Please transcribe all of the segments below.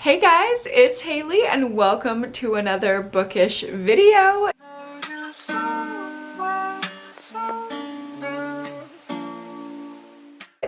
Hey guys, it's Haley and welcome to another bookish video.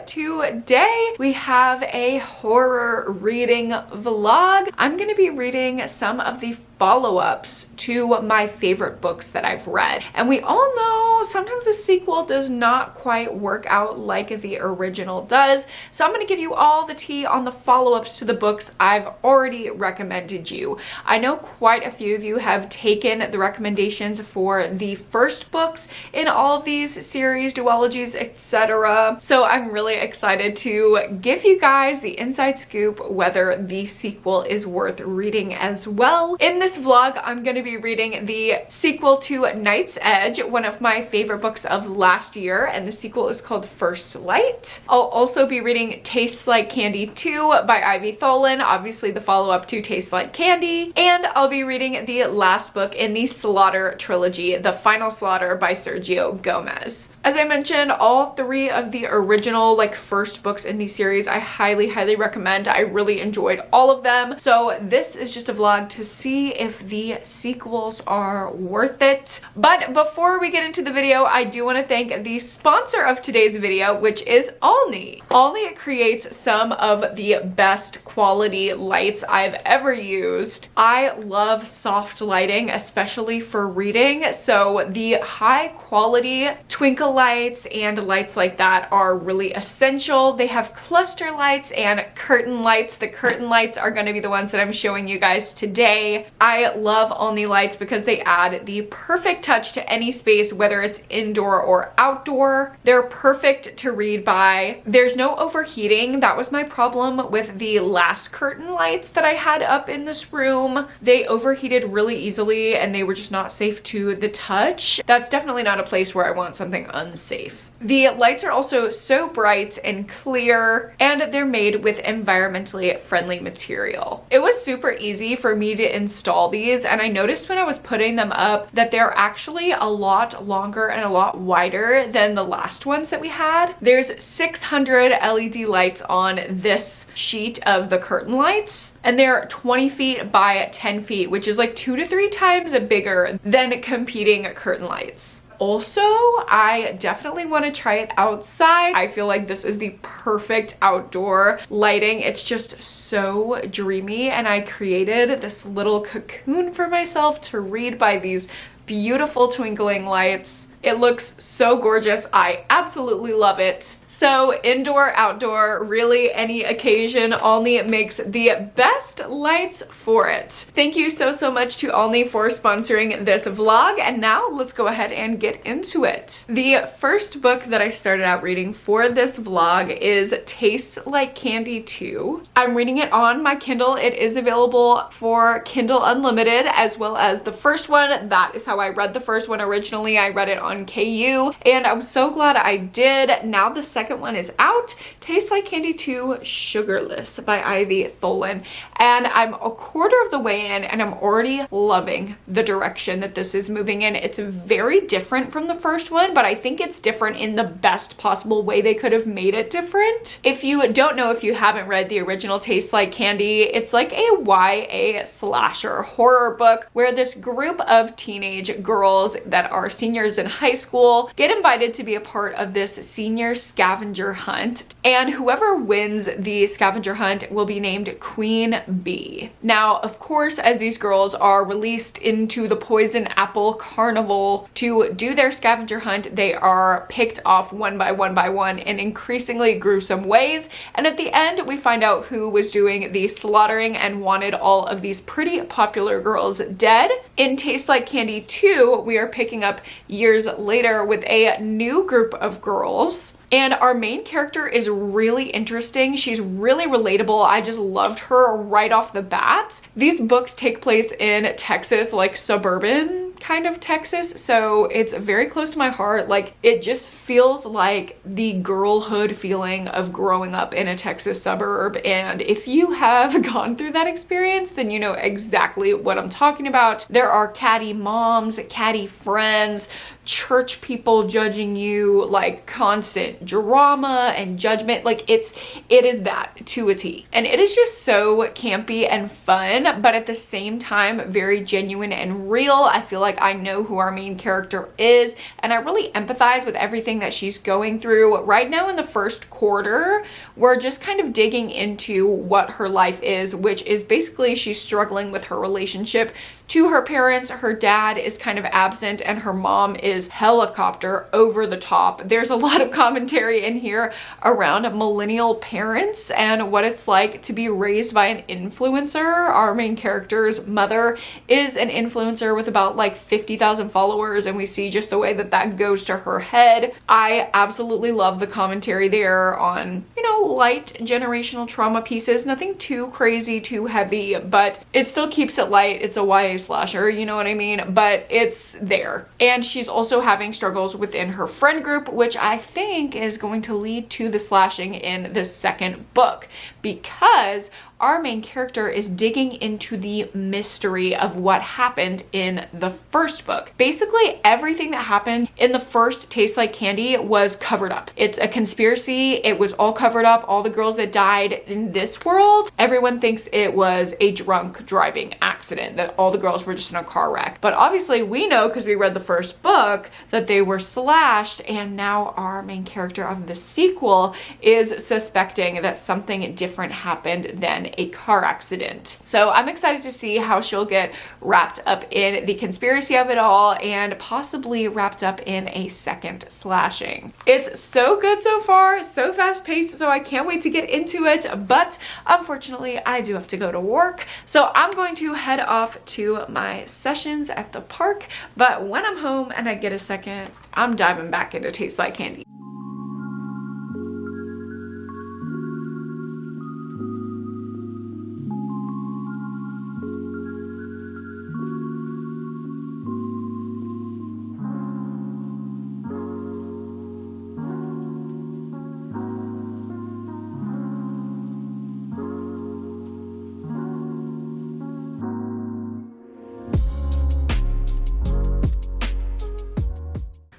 Today we have a horror reading vlog. I'm going to be reading some of the follow-ups to my favorite books that I've read. And we all know sometimes a sequel does not quite work out like the original does. So I'm going to give you all the tea on the follow-ups to the books I've already recommended you. I know quite a few of you have taken the recommendations for the first books in all of these series, duologies, etc. So I'm really excited to give you guys the inside scoop whether the sequel is worth reading as well. In this vlog, I'm going to be reading the sequel to Night's Edge, one of my favorite books of last year, and the sequel is called First Light. I'll also be reading Tastes Like Candy 2 by Ivy Tholen, obviously the follow-up to Tastes Like Candy, and I'll be reading the last book in the Slaughter trilogy, The Final Slaughter by Sergio Gomez. As I mentioned, all three of the original first books in the series I highly recommend. I really enjoyed all of them. So this is just a vlog to see if the sequels are worth it. But before we get into the video, I do want to thank the sponsor of today's video, which is Alni. Alni creates some of the best quality lights I've ever used. I love soft lighting, especially for reading. So the high quality twinkle lights and lights like that are really essential. They have cluster lights and curtain lights. The curtain lights are going to be the ones that I'm showing you guys today. I love Alni lights because they add the perfect touch to any space, whether it's indoor or outdoor. They're perfect to read by. There's no overheating. That was my problem with the last curtain lights that I had up in this room. They overheated really easily and they were just not safe to the touch. That's definitely not a place where I want something unsafe. The lights are also so bright and clear, and they're made with environmentally friendly material. It was super easy for me to install these, and I noticed when I was putting them up that they're actually a lot longer and a lot wider than the last ones that we had. There's 600 LED lights on this sheet of the curtain lights, and they're 20 feet by 10 feet, which is like 2 to 3 times bigger than competing curtain lights. Also, I definitely want to try it outside. I feel like this is the perfect outdoor lighting. It's just so dreamy, and I created this little cocoon for myself to read by these beautiful twinkling lights. It looks so gorgeous. I absolutely love it. So indoor, outdoor, really any occasion, Alni makes the best lights for it. Thank you so much to Alni for sponsoring this vlog. And now let's go ahead and get into it. The first book that I started out reading for this vlog is Tastes Like Candy 2. I'm reading it on my Kindle. It is available for Kindle Unlimited as well as the first one. That is how I read the first one originally. I read it on KU, and I'm so glad I did. Now the second one is out, Tastes Like Candy 2 Sugarless by Ivy Tholen, and I'm a quarter of the way in and I'm already loving the direction that this is moving in. It's very different from the first one, but I think it's different in the best possible way they could have made it different. If you don't know, if you haven't read the original Tastes Like Candy, it's like a YA slasher horror book where this group of teenage girls that are seniors in high school get invited to be a part of this senior scavenger hunt, and whoever wins the scavenger hunt will be named Queen Bee. Now, of course, as these girls are released into the Poison Apple Carnival to do their scavenger hunt, they are picked off one by one in increasingly gruesome ways, and at the end we find out who was doing the slaughtering and wanted all of these pretty popular girls dead. In Tastes Like Candy 2, we are picking up years later with a new group of girls. And our main character is really interesting. She's really relatable. I just loved her right off the bat. These books take place in Texas, like suburban kind of Texas, so it's very close to my heart. Like, it just feels like the girlhood feeling of growing up in a Texas suburb, and if you have gone through that experience, then you know exactly what I'm talking about. There are catty moms, catty friends, church people judging you, like constant drama and judgment. Like it is that to a T. And it is just so campy and fun, but at the same time, very genuine and real. I feel like I know who our main character is, and I really empathize with everything that she's going through. Right now in the first quarter, we're just kind of digging into what her life is, which is basically she's struggling with her relationship to her parents. Her dad is kind of absent and her mom is helicopter over the top. There's a lot of commentary in here around millennial parents and what it's like to be raised by an influencer. Our main character's mother is an influencer with about like 50,000 followers, and we see just the way that that goes to her head. I absolutely love the commentary there on, you know, light generational trauma pieces. Nothing too crazy, too heavy, but it still keeps it light. It's a YA slasher, you know what I mean? But it's there. And she's also having struggles within her friend group, which I think is going to lead to the slashing in the second book, because our main character is digging into the mystery of what happened in the first book. Basically, everything that happened in the first Tastes Like Candy was covered up. It's a conspiracy. It was all covered up. All the girls that died in this world, everyone thinks it was a drunk driving accident, that all the girls were just in a car wreck. But obviously we know, because we read the first book, that they were slashed, and now our main character of the sequel is suspecting that something different happened than a car accident. So I'm excited to see how she'll get wrapped up in the conspiracy of it all, and possibly wrapped up in a second slashing. It's so good so far, so fast paced, so I can't wait to get into it. But unfortunately, I do have to go to work, so I'm going to head off to my sessions at the park. But when I'm home and I get a second, I'm diving back into Tastes Like Candy.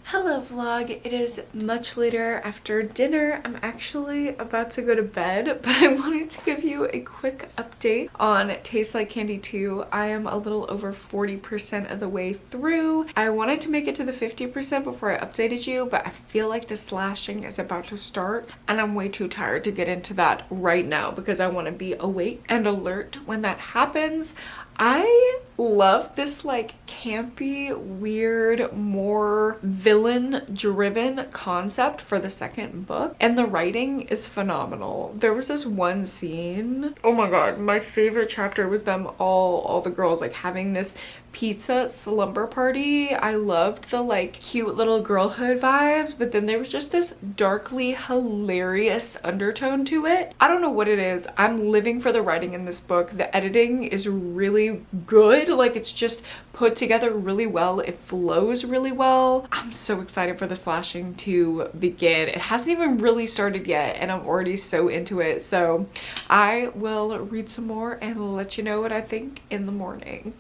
Hello vlog, it is much later after dinner. I'm actually about to go to bed, but I wanted to give you a quick update on Tastes Like Candy 2. I am a little over 40% of the way through. I wanted to make it to the 50% before I updated you, but I feel like the slashing is about to start, and I'm way too tired to get into that right now because I want to be awake and alert when that happens. I love this like campy, weird, more villain-driven concept for the second book, and the writing is phenomenal. There was this one scene, oh my god, my favorite chapter was them all the girls like having this pizza slumber party. I loved the like cute little girlhood vibes, but then there was just this darkly hilarious undertone to it. I don't know what it is. I'm living for the writing in this book. The editing is really good. Like, it's just put together really well. It flows really well. I'm so excited for the slashing to begin. It hasn't even really started yet, and I'm already so into it. So I will read some more and let you know what I think in the morning.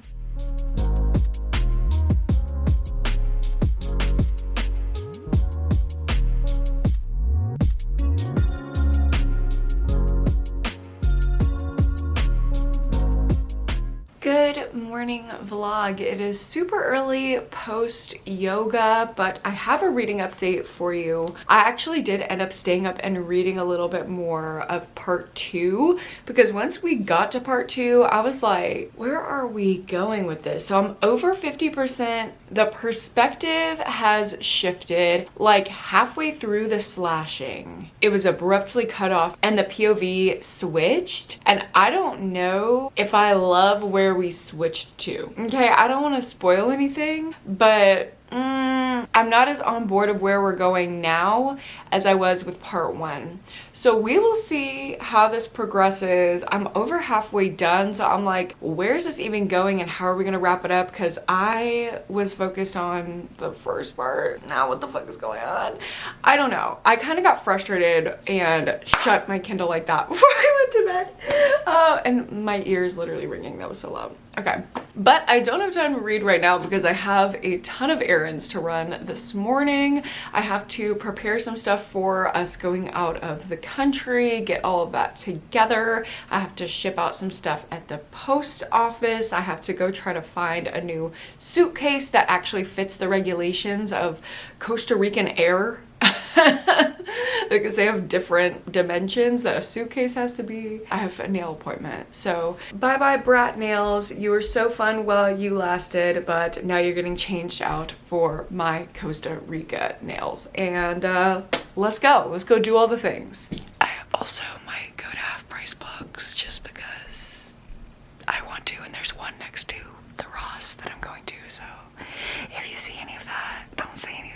Good morning vlog. It is super early post yoga, but I have a reading update for you. I actually did end up staying up and reading a little bit more of part 2, because once we got to part 2, I was like, where are we going with this? So I'm over 50%. The perspective has shifted like halfway through the slashing. It was abruptly cut off and the POV switched, and I don't know if I love where we switched to. Okay, I don't want to spoil anything, but I'm not as on board of where we're going now as I was with part 1. So we will see how this progresses. I'm over halfway done, so I'm like, where's this even going and how are we gonna wrap it up? Because I was focused on the first part. Now what the fuck is going on? I don't know. I kind of got frustrated and shut my Kindle like that before I went to bed. And my ears literally ringing. That was so loud. Okay, but I don't have time to read right now because I have a ton of errands errands to run this morning. I have to prepare some stuff for us going out of the country, get all of that together. I have to ship out some stuff at the post office. I have to go try to find a new suitcase that actually fits the regulations of Costa Rican air. Because they have different dimensions that a suitcase has to be. I have a nail appointment. So bye bye brat nails. You were so fun while you lasted, but now you're getting changed out for my Costa Rica nails. And let's go do all the things. I also might go to Half Price Books just because I want to, and there's one next to the Ross that I'm going to. So if you see any of that, don't say anything.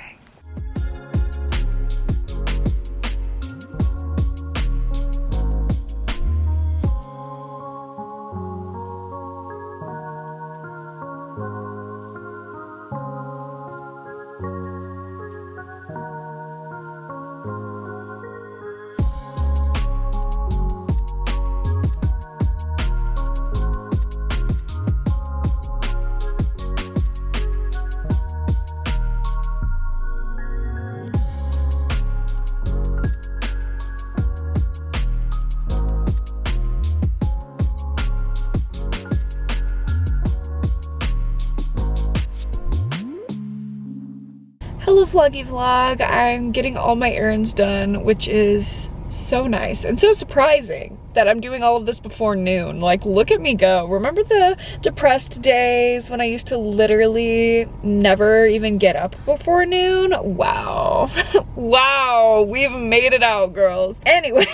Hello vloggy vlog. I'm getting all my errands done, which is so nice and so surprising that I'm doing all of this before noon. Like, look at me go. Remember the depressed days when I used to literally never even get up before noon? Wow. Wow, we've made it out, girls. Anyway,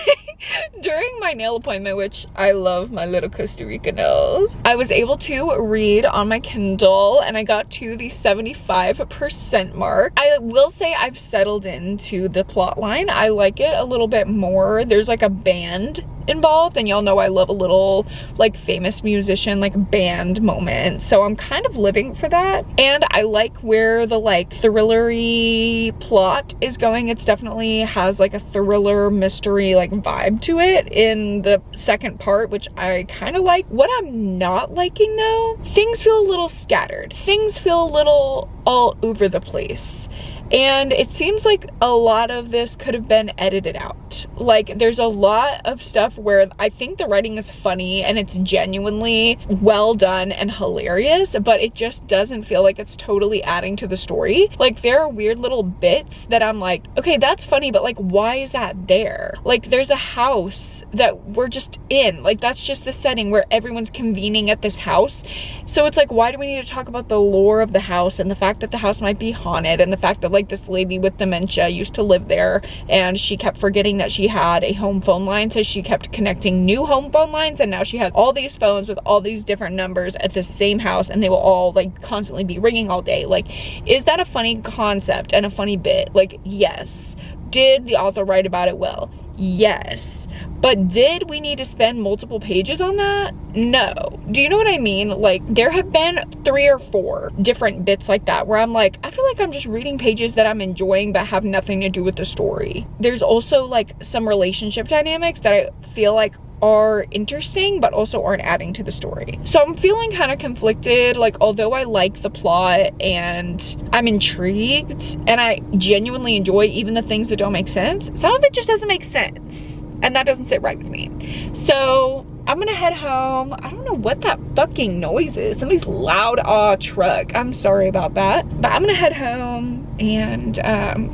during my nail appointment, which I love my little Costa Rica nails, I was able to read on my Kindle and I got to the 75% mark. I will say I've settled into the plot line. I like it a little bit more. There's like a band involved, and y'all know I love a little like famous musician like band moment, so I'm kind of living for that. And I like where the like thrillery plot is going. It's definitely has like a thriller mystery like vibe to it in the second part, which I kind of like. What I'm not liking though, things feel a little scattered, things feel a little all over the place. And it seems like a lot of this could have been edited out. Like, there's a lot of stuff where I think the writing is funny and it's genuinely well done and hilarious, but it just doesn't feel like it's totally adding to the story. Like, there are weird little bits that I'm like, okay, that's funny, but like, why is that there? Like, there's a house that we're just in. Like, that's just the setting where everyone's convening at this house. So it's like, why do we need to talk about the lore of the house and the fact that the house might be haunted and the fact that like this lady with dementia used to live there and she kept forgetting that she had a home phone line, so she kept connecting new home phone lines, and now she has all these phones with all these different numbers at the same house, and they will all like constantly be ringing all day. Like, is that a funny concept and a funny bit? Like, yes. Did the author write about it well? Yes. But did we need to spend multiple pages on that? No. Do you know what I mean? Like, there have been 3 or 4 different bits like that where I'm like, I feel like I'm just reading pages that I'm enjoying but have nothing to do with the story. There's also like some relationship dynamics that I feel like are interesting but also aren't adding to the story. So I'm feeling kind of conflicted. Like, although I like the plot and I'm intrigued and I genuinely enjoy even the things that don't make sense, some of it just doesn't make sense. And that doesn't sit right with me. So I'm gonna head home. I don't know what that fucking noise is. Somebody's loud truck. I'm sorry about that. But I'm gonna head home and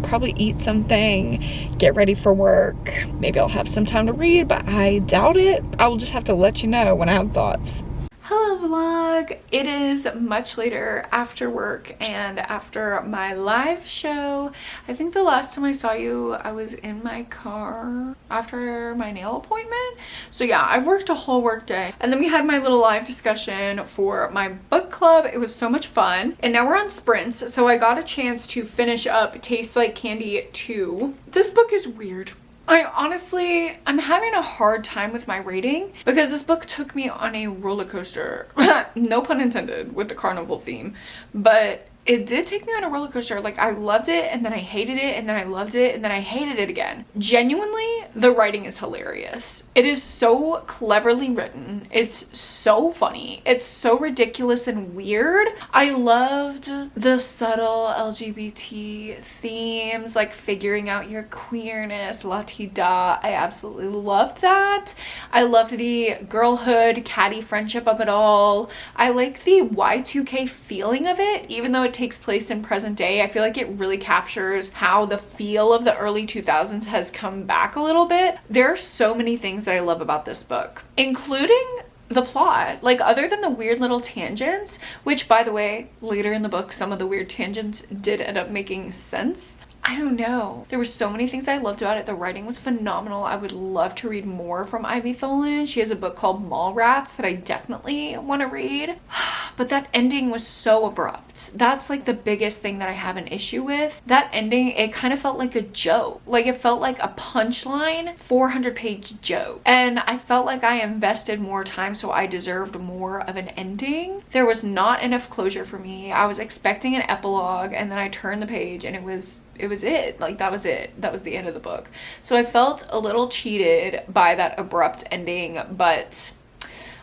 probably eat something, get ready for work. Maybe I'll have some time to read, but I doubt it. I will just have to let you know when I have thoughts. Hello vlog. It is much later after work and after my live show. I think the last time I saw you, I was in my car after my nail appointment. So yeah, I've worked a whole work day. And then we had my little live discussion for my book club. It was so much fun. And now we're on sprints. So I got a chance to finish up Tastes Like Candy 2. This book is weird. I'm having a hard time with my rating because this book took me on a roller coaster, no pun intended, with the carnival theme, but it did take me on a roller coaster. Like, I loved it, and then I hated it, and then I loved it, and then I hated it again. Genuinely, the writing is hilarious. It is so cleverly written. It's so funny. It's so ridiculous and weird. I loved the subtle LGBT themes, like figuring out your queerness, la-ti-da. I absolutely loved that. I loved the girlhood, catty friendship of it all. I like the Y2K feeling of it, even though it takes place in present day. I feel like it really captures how the feel of the early 2000s has come back a little bit. There are so many things that I love about this book, including the plot. Like, other than the weird little tangents, which, by the way, later in the book, some of the weird tangents did end up making sense. I don't know. There were so many things I loved about it. The writing was phenomenal. I would love to read more from Ivy Tholen. She has a book called Mallrats that I definitely want to read. But that ending was so abrupt. That's like the biggest thing that I have an issue with. That ending, it kind of felt like a joke. Like, it felt like a punchline 400-page joke. And I felt like I invested more time, so I deserved more of an ending. There was not enough closure for me. I was expecting an epilogue, and then I turned the page and it was it. Like, that was it. That was the end of the book. So I felt a little cheated by that abrupt ending, but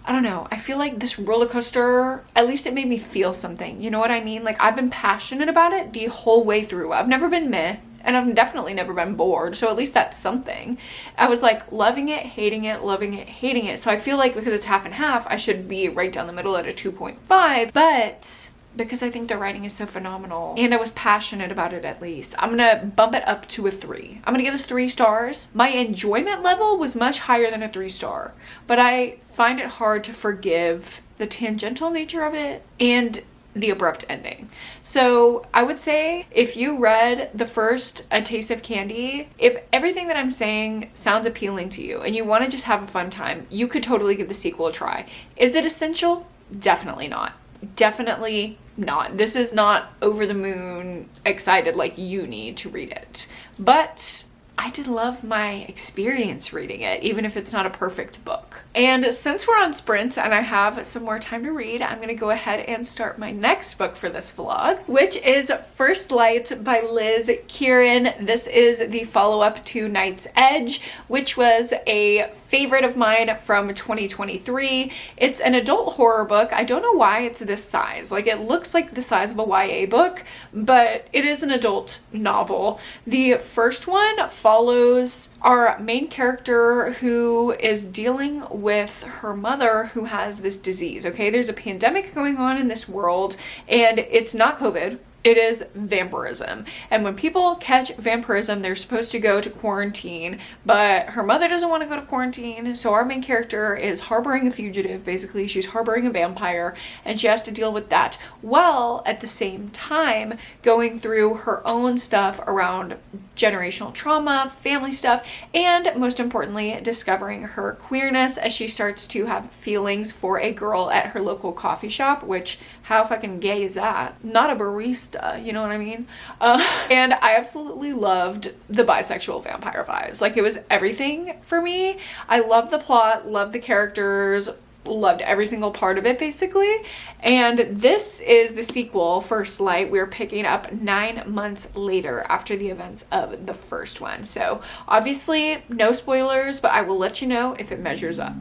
I don't know. I feel like this roller coaster, at least it made me feel something. You know what I mean? Like, I've been passionate about it the whole way through. I've never been meh, and I've definitely never been bored. So at least that's something. I was like loving it, hating it, loving it, hating it. So I feel like because it's half and half, I should be right down the middle at a 2.5. But because I think the writing is so phenomenal and I was passionate about it, at least, I'm gonna bump it up to a 3. I'm gonna give this 3 stars. My enjoyment level was much higher than a 3-star, but I find it hard to forgive the tangential nature of it and the abrupt ending. So I would say, if you read the first A Taste of Candy, if everything that I'm saying sounds appealing to you and you want to just have a fun time, you could totally give the sequel a try. Is it essential? Definitely not. Definitely not. This is not over the moon excited like you need to read it. But I did love my experience reading it, even if it's not a perfect book. And since we're on sprints and I have some more time to read, I'm gonna go ahead and start my next book for this vlog, which is First Light by Liz Kieran. This is the follow-up to Night's Edge, which was a favorite of mine from 2023. It's an adult horror book. I don't know why it's this size. Like, it looks like the size of a YA book, but it is an adult novel. The first one follows our main character who is dealing with her mother who has this disease, okay? There's a pandemic going on in this world, and it's not COVID. It is vampirism. And when people catch vampirism, they're supposed to go to quarantine, but her mother doesn't want to go to quarantine, so our main character is harboring a fugitive. Basically, she's harboring a vampire, and she has to deal with that while at the same time going through her own stuff around generational trauma, family stuff, and most importantly, discovering her queerness as she starts to have feelings for a girl at her local coffee shop, which, how fucking gay is that? Not a barista, you know what I mean? And I absolutely loved the bisexual vampire vibes. Like, it was everything for me. I loved the plot, loved the characters, loved every single part of it, basically. And this is the sequel, First Light. We're picking up 9 months later after the events of the first one. So obviously no spoilers, but I will let you know if it measures up.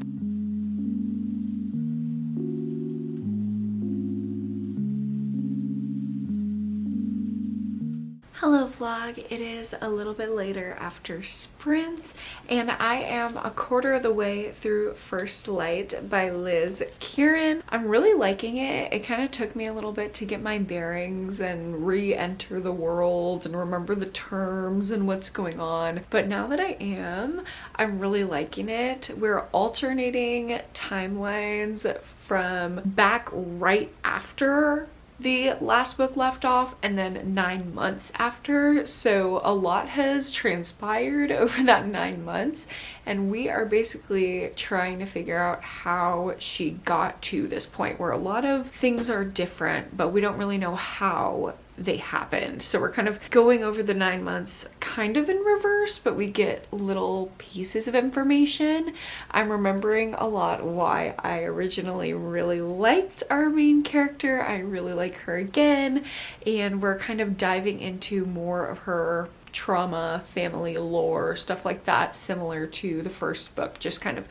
Hello vlog, it is a little bit later after sprints and I am a quarter of the way through First Light by Liz Kieran. I'm really liking it. It kind of took me a little bit to get my bearings and re-enter the world and remember the terms and what's going on. But now that I am, I'm really liking it. We're alternating timelines from back right after the last book left off and then 9 months after, so a lot has transpired over that 9 months and we are basically trying to figure out how she got to this point where a lot of things are different but we don't really know how they happened. So we're kind of going over the 9 months kind of in reverse, but we get little pieces of information. I'm remembering a lot why I originally really liked our main character. I really like her again, and we're kind of diving into more of her trauma, family lore, stuff like that, similar to the first book, just kind of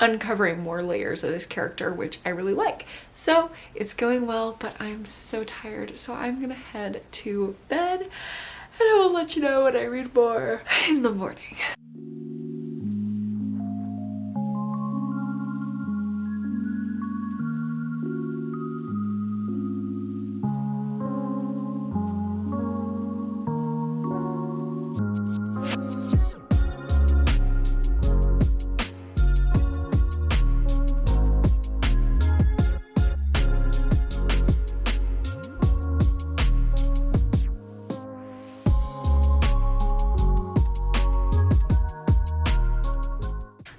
uncovering more layers of this character, which I really like. So it's going well, but I'm so tired, so I'm gonna head to bed, and I will let you know when I read more in the morning.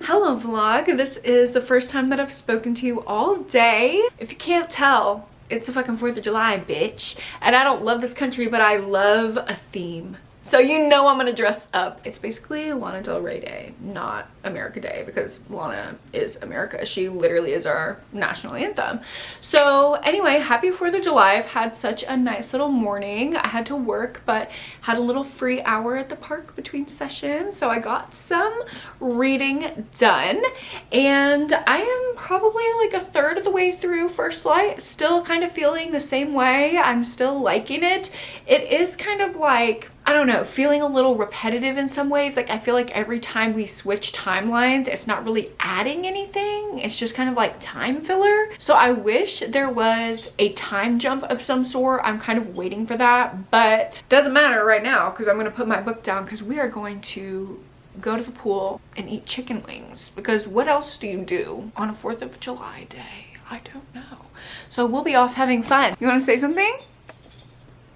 Hello vlog, this is the first time that I've spoken to you all day. If you can't tell, it's the fucking 4th of July, bitch. And I don't love this country, but I love a theme. So you know I'm gonna dress up. It's basically Lana Del Rey Day, not America Day, because Lana is America. She literally is our national anthem. So anyway, happy 4th of July. I've had such a nice little morning. I had to work, but had a little free hour at the park between sessions. So I got some reading done, and I am probably like a third of the way through First Light. Still kind of feeling the same way. I'm still liking it. It is kind of like, I don't know, feeling a little repetitive in some ways. Like I feel like every time we switch timelines, it's not really adding anything. It's just kind of like time filler. So I wish there was a time jump of some sort. I'm kind of waiting for that, but doesn't matter right now because I'm gonna put my book down because we are going to go to the pool and eat chicken wings, because what else do you do on a 4th of July day? I don't know. So we'll be off having fun. You want to say something?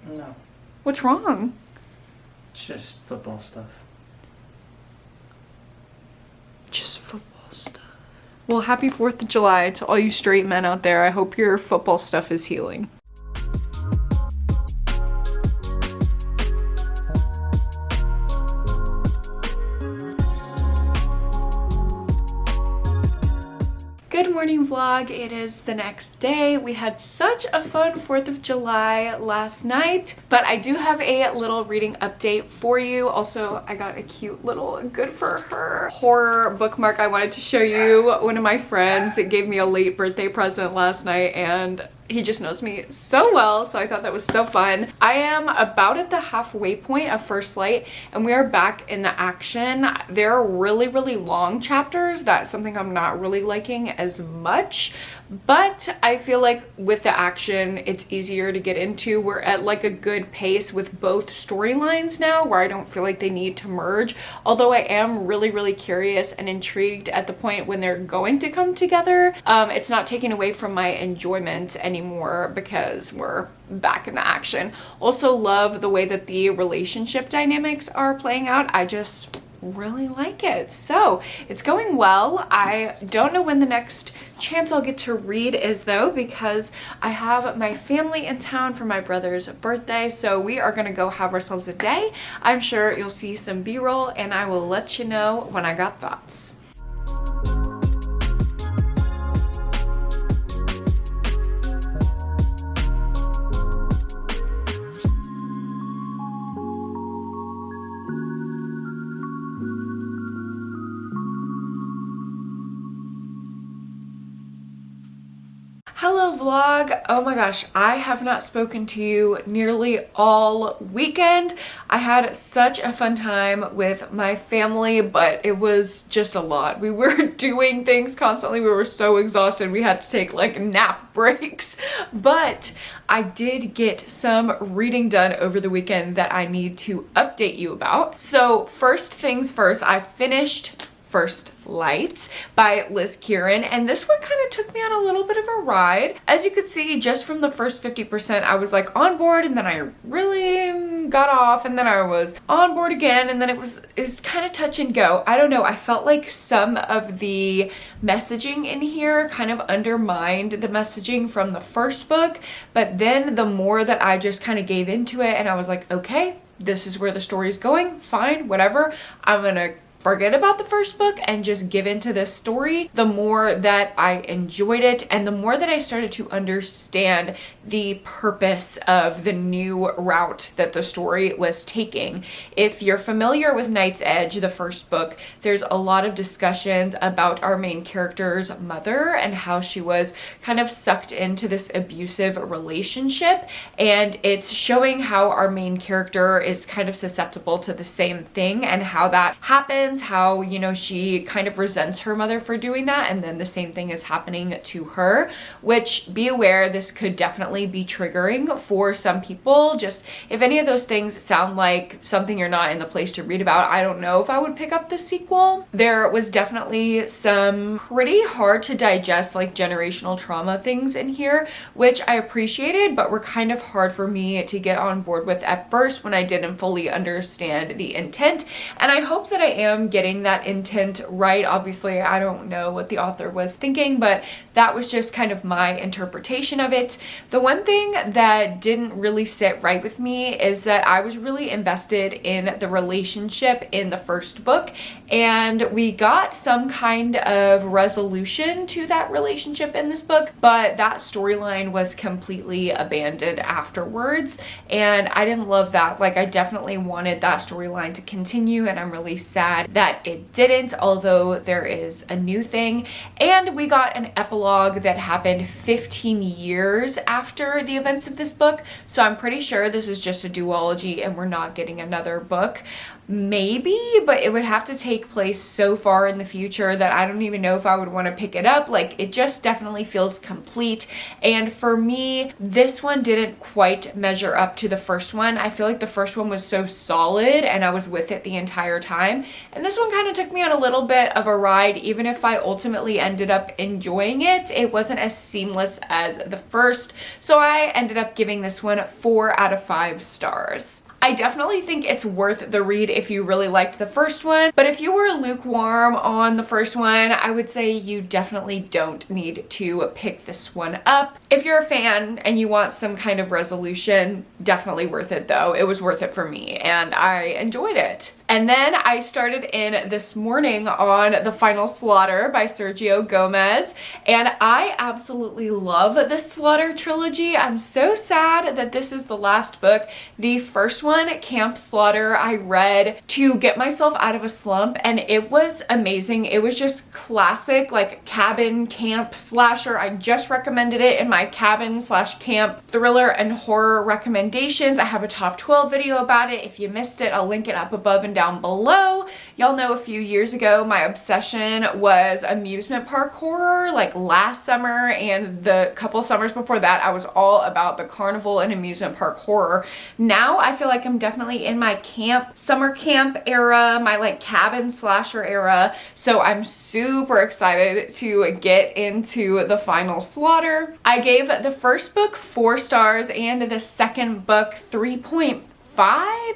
No. What's wrong? It's just football stuff. Just football stuff. Well, happy 4th of July to all you straight men out there. I hope your football stuff is healing. Good morning vlog. It is the next day. We had such a fun 4th of July last night, but I do have a little reading update for you. Also, I got a cute little good for her horror bookmark I wanted to show you. One of my friends gave me a late birthday present last night, and he just knows me so well, so I thought that was so fun. I am about at the halfway point of First Light, and we are back in the action. There are really, really long chapters. That's something I'm not really liking as much, but I feel like with the action, it's easier to get into. We're at like a good pace with both storylines now, where I don't feel like they need to merge, although I am really, really curious and intrigued at the point when they're going to come together. It's not taking away from my enjoyment anymore because we're back in the action. Also love the way that the relationship dynamics are playing out. I just really like it. So it's going well. I don't know when the next chance I'll get to read is though, because I have my family in town for my brother's birthday. So we are gonna go have ourselves a day. I'm sure you'll see some B-roll, and I will let you know when I got thoughts. Hello vlog. Oh my gosh, I have not spoken to you nearly all weekend. I had such a fun time with my family, but it was just a lot. We were doing things constantly. We were so exhausted. We had to take like nap breaks, but I did get some reading done over the weekend that I need to update you about. So first things first, I finished First Light by Liz Kieran, and this one kind of took me on a little bit of a ride. As you could see, just from the first 50%, I was like on board, and then I really got off, and then I was on board again, and then it was kind of touch and go. I don't know, I felt like some of the messaging in here kind of undermined the messaging from the first book, but then the more that I just kind of gave into it, and I was like, okay, this is where the story is going, fine, whatever, I'm gonna forget about the first book and just give into this story. The more that I enjoyed it, and the more that I started to understand the purpose of the new route that the story was taking. If you're familiar with Knight's Edge, the first book, there's a lot of discussions about our main character's mother and how she was kind of sucked into this abusive relationship, and it's showing how our main character is kind of susceptible to the same thing and how that happens, how, you know, she kind of resents her mother for doing that, and then the same thing is happening to her, which, be aware, this could definitely be triggering for some people. Just if any of those things sound like something you're not in the place to read about, I don't know if I would pick up the sequel. There was definitely some pretty hard to digest, like, generational trauma things in here, which I appreciated, but were kind of hard for me to get on board with at first when I didn't fully understand the intent, and I hope that I am getting that intent right. Obviously, I don't know what the author was thinking, but that was just kind of my interpretation of it. The one thing that didn't really sit right with me is that I was really invested in the relationship in the first book, and we got some kind of resolution to that relationship in this book, but that storyline was completely abandoned afterwards, and I didn't love that. Like, I definitely wanted that storyline to continue, and I'm really sad that it didn't, although there is a new thing. And we got an epilogue that happened 15 years after the events of this book, so I'm pretty sure this is just a duology and we're not getting another book. Maybe, but it would have to take place so far in the future that I don't even know if I would want to pick it up. Like, it just definitely feels complete, and for me, this one didn't quite measure up to the first one. I feel like the first one was so solid and I was with it the entire time, and this one kind of took me on a little bit of a ride. Even if I ultimately ended up enjoying it, it wasn't as seamless as the first, so I ended up giving this one 4 out of 5 stars. I definitely think it's worth the read if you really liked the first one, but if you were lukewarm on the first one, I would say you definitely don't need to pick this one up. If you're a fan and you want some kind of resolution, definitely worth it though. It was worth it for me and I enjoyed it. And then I started in this morning on The Final Slaughter by Sergio Gomez, and I absolutely love this Slaughter trilogy. I'm so sad that this is the last book. The first one, Camp Slaughter, I read to get myself out of a slump, and it was amazing. It was just classic, like, cabin camp slasher. I just recommended it in my cabin/camp thriller and horror recommendations. I have a top 12 video about it. If you missed it, I'll link it up above and down below. Y'all know a few years ago my obsession was amusement park horror. Like, last summer and the couple summers before that, I was all about the carnival and amusement park horror. Now I feel like I'm definitely in my summer camp era, my like cabin slasher era, so I'm super excited to get into The Final Slaughter. I gave the first book 4 stars and the second book 3.5,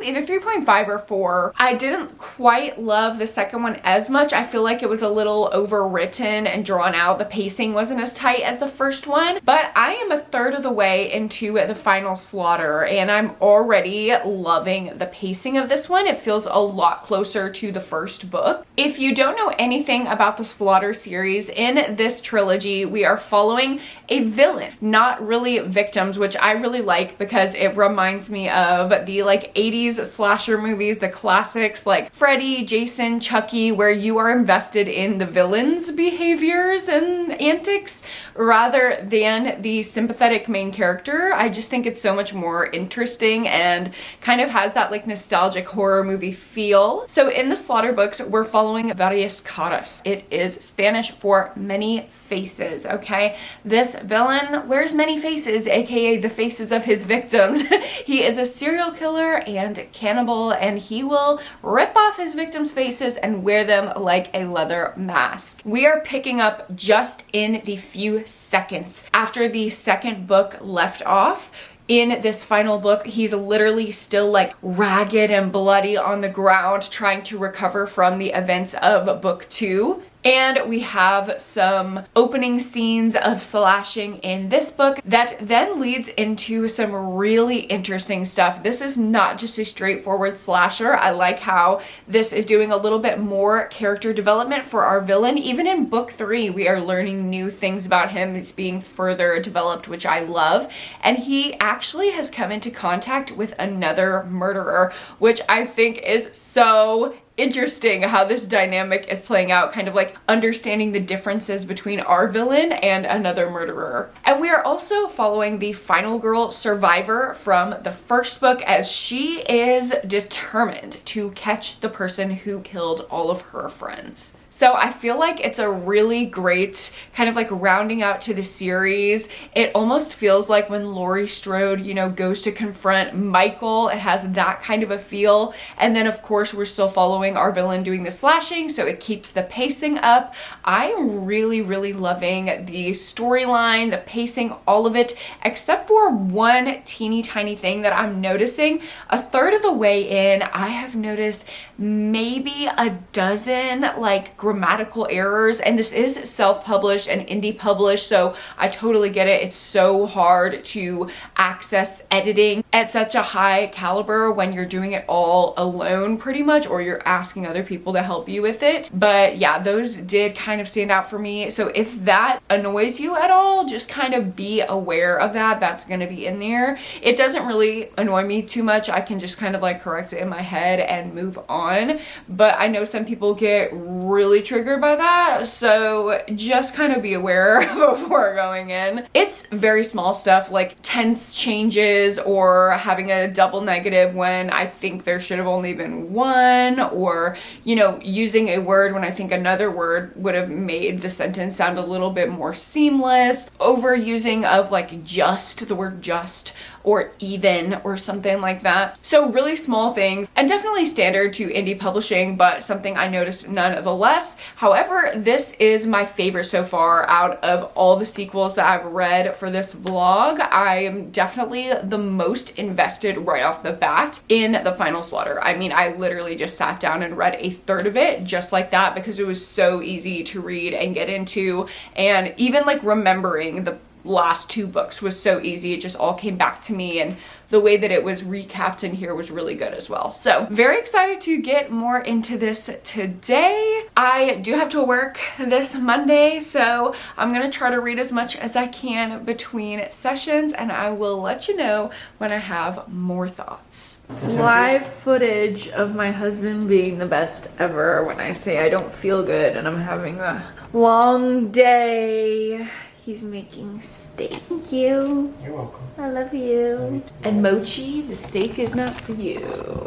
either 3.5 or 4. I didn't quite love the second one as much. I feel like it was a little overwritten and drawn out. The pacing wasn't as tight as the first one, but I am a third of the way into The Final Slaughter and I'm already loving the pacing of this one. It feels a lot closer to the first book. If you don't know anything about the Slaughter series, in this trilogy we are following a villain, not really victims, which I really like because it reminds me of the like 80s slasher movies, the classics like Freddy, Jason, Chucky, where you are invested in the villain's behaviors and antics rather than the sympathetic main character. I just think it's so much more interesting and kind of has that like nostalgic horror movie feel. So in the Slaughter books, we're following Varias Caras. It is Spanish for many faces, okay? This villain wears many faces, aka the faces of his victims. He is a serial killer killer and cannibal, and he will rip off his victims' faces and wear them like a leather mask. We are picking up just in the few seconds after the second book left off. In this final book, he's literally still like ragged and bloody on the ground trying to recover from the events of book 2. And we have some opening scenes of slashing in this book that then leads into some really interesting stuff. This is not just a straightforward slasher. I like how this is doing a little bit more character development for our villain. Even in book 3, we are learning new things about him. It's being further developed, which I love. And he actually has come into contact with another murderer, which I think is so interesting how this dynamic is playing out, kind of like understanding the differences between our villain and another murderer. And we are also following the final girl survivor from the first book, as she is determined to catch the person who killed all of her friends. So I feel like it's a really great kind of like rounding out to the series. It almost feels like when Laurie Strode, you know, goes to confront Michael. It has that kind of a feel. And then of course we're still following our villain doing the slashing, so it keeps the pacing up. I'm really, really loving the storyline, the pacing, all of it, except for one teeny tiny thing that I'm noticing. A third of the way in, I have noticed maybe a dozen like grammatical errors, and this is self-published and indie published, so I totally get it. It's so hard to access editing at such a high caliber when you're doing it all alone pretty much, or you're asking other people to help you with it. But yeah, those did kind of stand out for me. So if that annoys you at all, just kind of be aware of that. That's going to be in there. It doesn't really annoy me too much. I can just kind of like correct it in my head and move on. But I know some people get really triggered by that, so just kind of be aware before going in. It's very small stuff like tense changes or having a double negative when I think there should have only been one, or you know, using a word when I think another word would have made the sentence sound a little bit more seamless, overusing of like just, the word just, or even, or something like that. So really small things, and definitely standard to indie publishing, but something I noticed nonetheless. However, this is my favorite so far out of all the sequels that I've read for this vlog. I am definitely the most invested right off the bat in the final slaughter. I mean, I literally just sat down and read a third of it just like that because it was so easy to read and get into, and even like remembering the last 2 books was so easy. It just all came back to me, and the way that it was recapped in here was really good as well. So very excited to get more into this today. I do have to work this Monday, so I'm gonna try to read as much as I can between sessions, and I will let you know when I have more thoughts. Live footage of my husband being the best ever when I say I don't feel good and I'm having a long day. He's making steak. Thank you. You're welcome. I love you. And Mochi, the steak is not for you.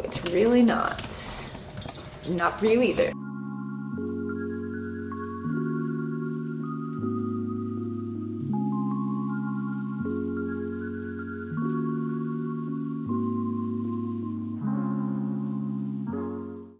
It's really not. Not for you either.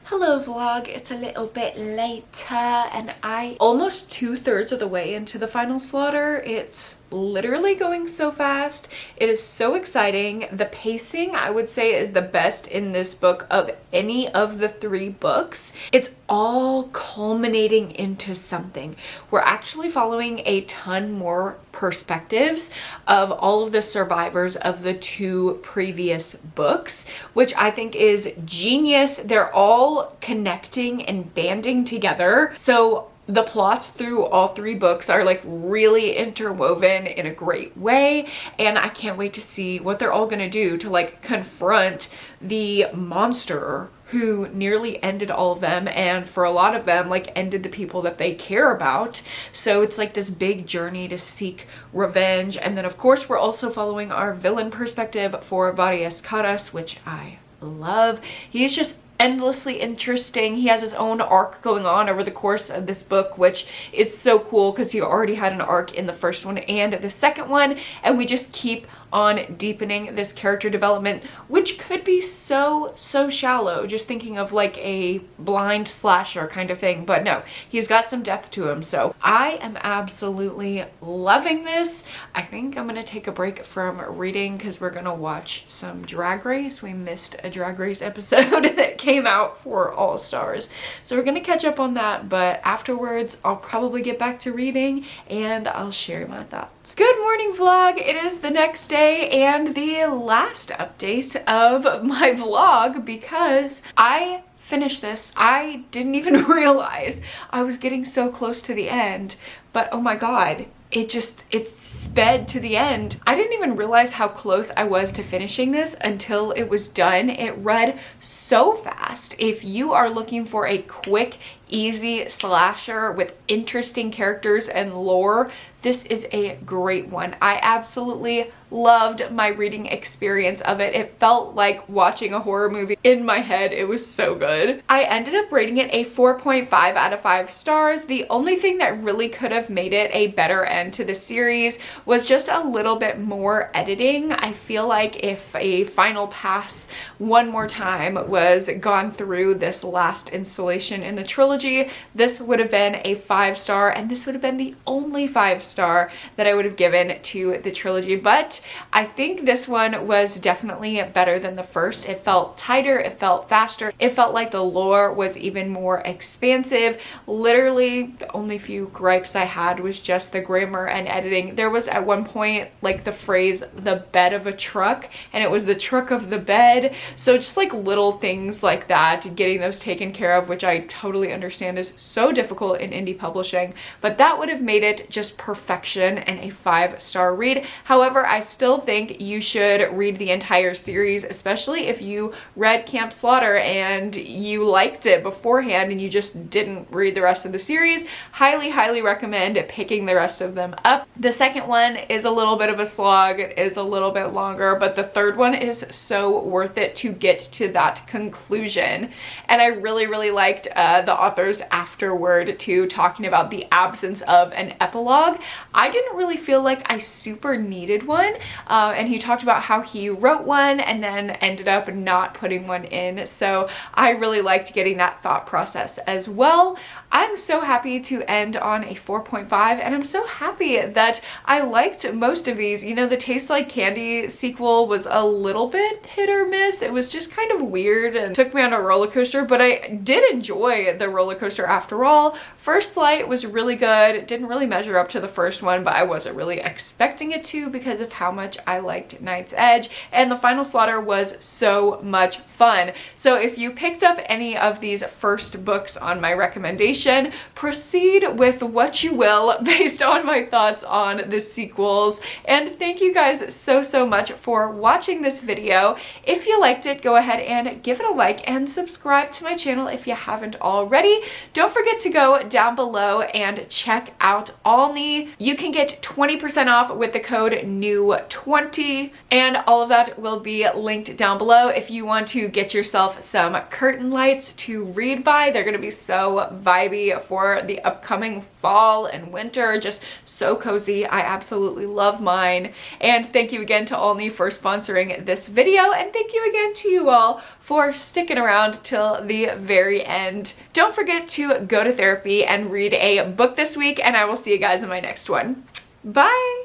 Hello vlog, it's a little bit later and I almost 2/3 of the way into the final slaughter. It's literally going so fast. It is so exciting. The pacing, I would say, is the best in this book of any of the 3 books. It's all culminating into something. We're actually following a ton more perspectives of all of the survivors of the 2 previous books, which I think is genius. They're all connecting and banding together. So the plots through all 3 books are like really interwoven in a great way, and I can't wait to see what they're all gonna do to like confront the monster who nearly ended all of them, and for a lot of them like ended the people that they care about. So it's like this big journey to seek revenge. And then of course we're also following our villain perspective for Varias Caras, which I love. He's just endlessly interesting. He has his own arc going on over the course of this book, which is so cool because he already had an arc in the first one and the second one, and we just keep on deepening this character development, which could be so shallow, just thinking of like a blind slasher kind of thing, but no, he's got some depth to him. So I am absolutely loving this. I think I'm gonna take a break from reading because we're gonna watch some Drag Race. We missed a Drag Race episode that came out for All Stars, so we're gonna catch up on that, but afterwards I'll probably get back to reading and I'll share my thoughts. Good morning, vlog. It is the next day and the last update of my vlog because I finished this. I didn't even realize I was getting so close to the end, but oh my god, it sped to the end. I didn't even realize how close I was to finishing this until it was done. It read so fast. If you are looking for a quick, easy slasher with interesting characters and lore, this is a great one. I absolutely loved my reading experience of it. It felt like watching a horror movie in my head. It was so good. I ended up rating it a 4.5 out of 5 stars. The only thing that really could have made it a better end to the series was just a little bit more editing. I feel like if a final pass one more time was gone through this last installation in the trilogy, this would have been a 5-star, and this would have been the only 5-star that I would have given to the trilogy. But I think this one was definitely better than the first. It felt tighter, it felt faster, it felt like the lore was even more expansive. Literally, the only few gripes I had was just the grammar and editing. There was at one point like the phrase "the bed of a truck," and it was the truck of the bed. So just like little things like that, getting those taken care of, which I totally understand is so difficult in indie publishing, but that would have made it just perfection and a 5-star read. However, I still think you should read the entire series, especially if you read Camp Slaughter and you liked it beforehand and you just didn't read the rest of the series. Highly recommend picking the rest of them up. The second one is a little bit of a slog. It is a little bit longer, but the third one is so worth it to get to that conclusion. And I really liked the author's afterword too, talking about the absence of an epilogue. I didn't really feel like I super needed one, and he talked about how he wrote one and then ended up not putting one in, so I really liked getting that thought process as well. I'm so happy to end on a 4.5, and I'm so happy that I liked most of these. You know, the Taste Like Candy sequel was a little bit hit or miss. It was just kind of weird and took me on a roller coaster, but I did enjoy the roller coaster after all. First Light was really good. It didn't really measure up to the first one, but I wasn't really expecting it to because of how much I liked Night's Edge, and the Final Slaughter was so much fun. So if you picked up any of these first books on my recommendation, proceed with what you will based on my thoughts on the sequels. And thank you guys so much for watching this video. If you liked it, go ahead and give it a like and subscribe to my channel if you haven't already. Don't forget to go down below and check out Alney. You can get 20% off with the code NEW20, and all of that will be linked down below. If you want to get yourself some curtain lights to read by, they're gonna be so vibey for the upcoming fall and winter, just so cozy. I absolutely love mine. And thank you again to Alney for sponsoring this video, and thank you again to you all for sticking around till the very end. Don't forget to go to therapy and read a book this week, and I will see you guys in my next one. Bye!